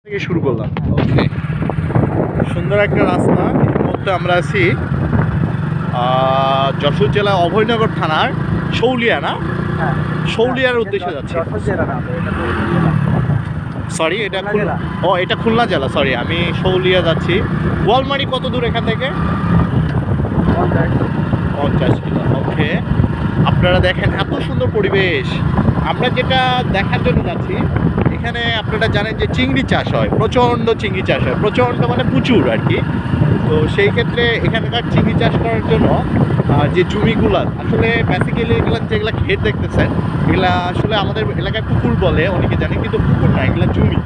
থেকে শুরু করলাম। ওকে, সুন্দর একটা রাস্তা। ইতিমধ্যে আমরা আছি যশোর জেলা অভয়নগর থানার শৌলিয়া, না শৌলিয়ার উদ্দেশ্যে যাচ্ছি। সরি, এটা এটা খুলনা জেলা। সরি, আমি শৌলিয়া যাচ্ছি। গোয়ালমারি কত দূর এখান থেকে? 50 কিলো। ওকে, আপনারা দেখেন এত সুন্দর পরিবেশ। আমরা যেটা দেখার জন্য যাচ্ছি, এখানে আপনারা জানেন যে চিংড়ি চাষ হয়, প্রচণ্ড চিংড়ি চাষ হয়, প্রচণ্ড মানে প্রচুর আর কি। তো সেই ক্ষেত্রে এখানকার চিংড়ি চাষ করার জন্য যে জমিগুলো আসলে বেসিক্যালি এগুলো যেগুলো ঘের দেখতেছেন, এগুলা আসলে আমাদের এলাকায় পুকুর বলে অনেকে জানে, কিন্তু পুকুর না, এগুলো জমি।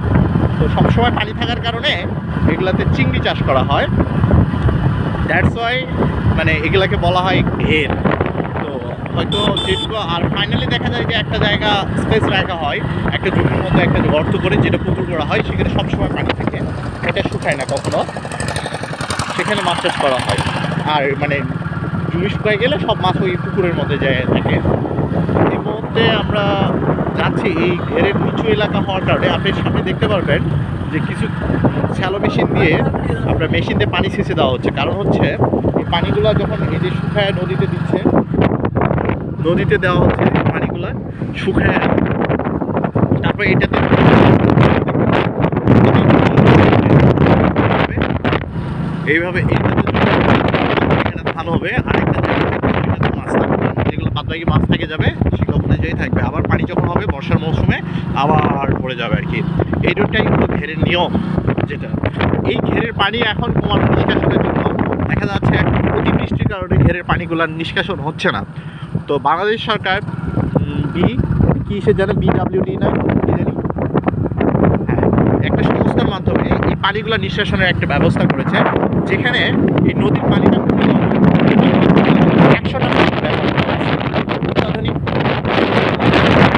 তো সবসময় পানি থাকার কারণে এগুলাতে চিংড়ি চাষ করা হয়। দ্যাটস ওয়াই মানে এগুলাকে বলা হয় ঘের। তো হয়তো যেটুকু আর ফাইনালি দেখা যায় যে একটা জায়গা স্পেস রাখা হয়, একটা জমির মধ্যে একটা গর্ত করে, যেটা পুকুর করা হয়, সেখানে সবসময় পানি থাকে, এটা শুকায় না কখনো, সেখানে মাছ চাষ করা হয়। আর মানে জমি শুকায় গেলে সব মাছ ওই পুকুরের মধ্যে যায় থাকে। এই মুহূর্তে আমরা যাচ্ছি এই ঘেরের নিচু এলাকা হওয়ার কারণে আপনি সামনে দেখতে পারবেন যে কিছু শ্যালো মেশিন দিয়ে মেশিন দিয়ে পানি সেচে দেওয়া হচ্ছে। কারণ হচ্ছে এই পানিগুলো যখন এই যে শুকায় নদীতে দিচ্ছে, নদীতে দেওয়া হচ্ছে এই পানিগুলো শুকায়, তারপরে এটাতে এইভাবে এখানে ধান হবে, আরেকটা জায়গাতে মাছ থাকবে, যেগুলো বাদবাকি মাছ থেকে যাবে সেগুলো অনুযায়ী থাকবে। আবার পানি যখন হবে বর্ষার মৌসুমে আবার পড়ে যাবে আর কি। এইটাই হলো ঘেরের নিয়ম। যেটা এই ঘেরের পানি এখন কমানো নিষ্কাশনের জন্য দেখা যাচ্ছে এখন অতিবৃষ্টির কারণে ঘেরের পানিগুলো নিষ্কাশন হচ্ছে না। তো বাংলাদেশ সরকার কি সে জানে, BWD না কি জানি, একটা সংস্থার মাধ্যমে এই পানিগুলো নিষ্কাশনের একটা ব্যবস্থা করেছে, যেখানে এই নদীর পানিটা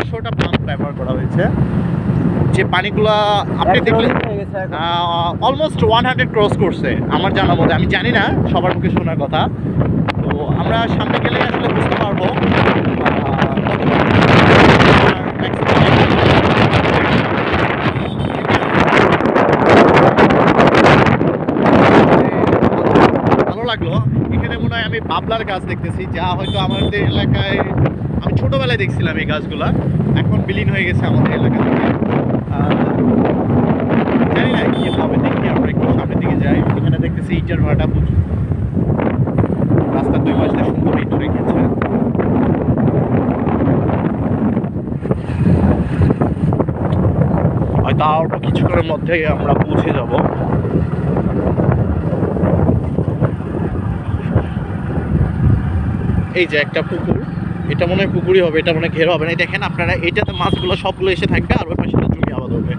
100টা পাম্প ব্যবহার করা হয়েছে। যে পানিগুলা আপনি দেখলেন অলমোস্ট 100 ক্রস করছে আমার জানার মধ্যে, আমি জানি না, সবার মুখে শোনার কথা। তো আমরা সামনে গেলে আসলে বুঝতে পারবো। ভালো লাগলো। এখানে মনে হয় আমি বাবলার গাছ দেখতেছি, যা হয়তো আমাদের এলাকায় আমি ছোটবেলায় দেখছিলাম। এই গাছগুলা এখন বিলীন হয়ে গেছে আমাদের এলাকা থেকে। জানি না কি হবে, দেখি আমরা একটু সামনের দিকে যাই। এখানে দেখতেছি ইটার ভাটা প্রচুর, রাস্তার দুই পাশে সুন্দর ইট রেখেছে। হয়তো অল্প কিছুক্ষণের মধ্যেই আমরা পৌঁছে যাব। এই যে একটা পুকুর, এটা মনে হয় পুকুরই হবে, এটা মনে হয় ঘের হবে না। দেখেন আপনারা, এটাতে মাছগুলো সবগুলো এসে থাকবে, আর ওই পাশে জমি আবাদ হবে।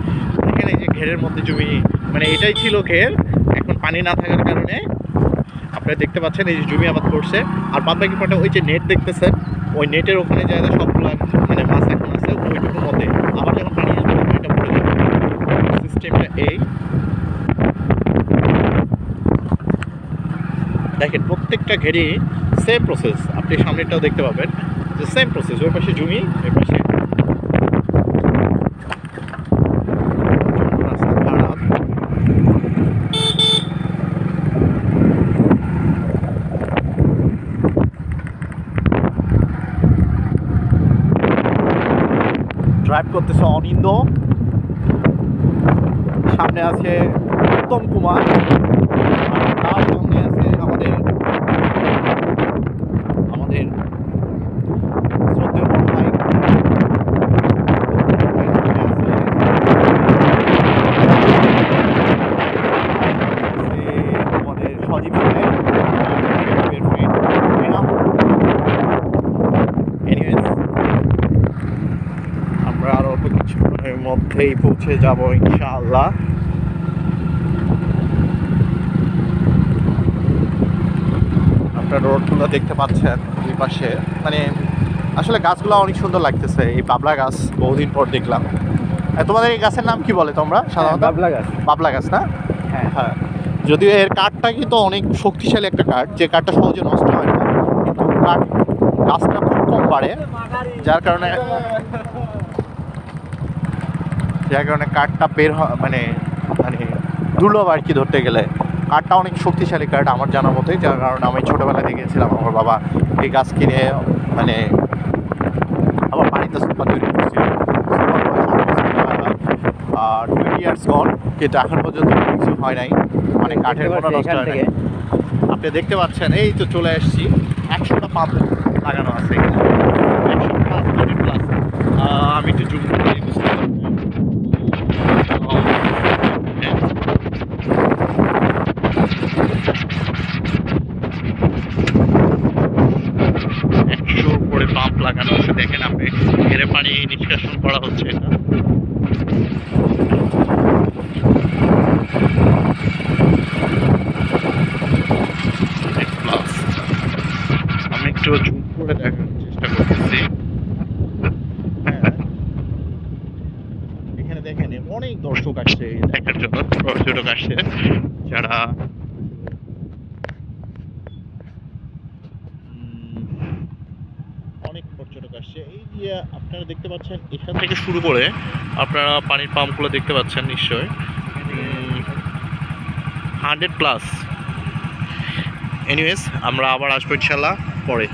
দেখেন এই যে ঘেরের মধ্যে জমি, মানে এটাই ছিল ঘের। এখন পানি না থাকার কারণে আপনারা দেখতে পাচ্ছেন এই যে জমি আবাদ করছে। আর বাদ বাকি পাটা ওই যে নেট দেখতেছেন, ওই নেটের ওখানে জায়গা সবগুলো মানে মাছ এখন আছে ওইটুকুর মধ্যে। আবার যখন পানি আসবে এটা পড়ে যাবে। সিস্টেমটা এই দেখেন, প্রত্যেকটা ঘেরে সেম প্রসেস। আপনি সামনেটাও দেখতে পাবেন যে সেম প্রসেস, ওই পাশে জমি, ওই পাশে রাস্তা খারাপ। ড্রাইভ করতেছে অনিন্দ, সামনে আছে উত্তম কুমার, তার সামনে আছে আমাদের শ্রদ্ধেয় বড় ভাই। আমাদের সজীব সাহেব, আমরা আরো অল্প কিছুক্ষণের মধ্যেই পৌঁছে যাব ইনশাআল্লাহ। আপনার রোডগুলো দেখতে পাচ্ছেন দুই পাশে, মানে আসলে গাছগুলো অনেক সুন্দর লাগতেছে। এই বাবলা গাছ বহুদিন পর দেখলাম। তোমাদের এই গাছের নাম কি বলে তোমরা সাধারণত? বাবলা গাছ। বাবলা গাছ না? হ্যাঁ হ্যাঁ, যদিও এর কাঠটা কিন্তু অনেক শক্তিশালী একটা কাঠ, যে কাঠটা সহজে নষ্ট হয় না, কিন্তু গাছটা খুব কম বাড়ে, যার কারণে কাঠটা বের হয়, মানে দুর্লভ আর কি ধরতে গেলে। কাঠটা অনেক শক্তিশালী কাঠ আমার জানা মতে, যার কারণে আমি ছোটোবেলায় দেখেছিলাম আমার বাবা এই গাছ কিনে মানে আমার বাড়িতে সোফা তৈরি করছিল। 20 ইয়ার্স গন, কিন্তু এখন পর্যন্ত কিছু হয় নাই, মানে কাঠের কোনো নষ্ট হয় নাই। আপনি দেখতে পাচ্ছেন এই তো চলে আসছি, 100টা পাম্প লাগানো আছে এখানে, 100 প্লাস। আমি একটু জুম করে বুঝতে পারবো। উপরে পাম্প লাগানো আছে, দেখেন আপনি ঘেরে পানি নিষ্কাশন করা হচ্ছে এটা। আমি একটু জুম করে দেখার চেষ্টা করতেছি। হ্যাঁ, এখানে দেখেন অনেক দর্শক আসছে দেখার জন্য, পর্যটক আসছে যারা অনেক পর্যটক আসছে। এই যে আপনারা দেখতে পাচ্ছেন এখান থেকে শুরু করে আপনারা পানির পাম্পগুলো দেখতে পাচ্ছেন নিশ্চয় 100 প্লাস। এনিওয়েজ আমরা আবার আসবো ইনশাল্লাহ পরে।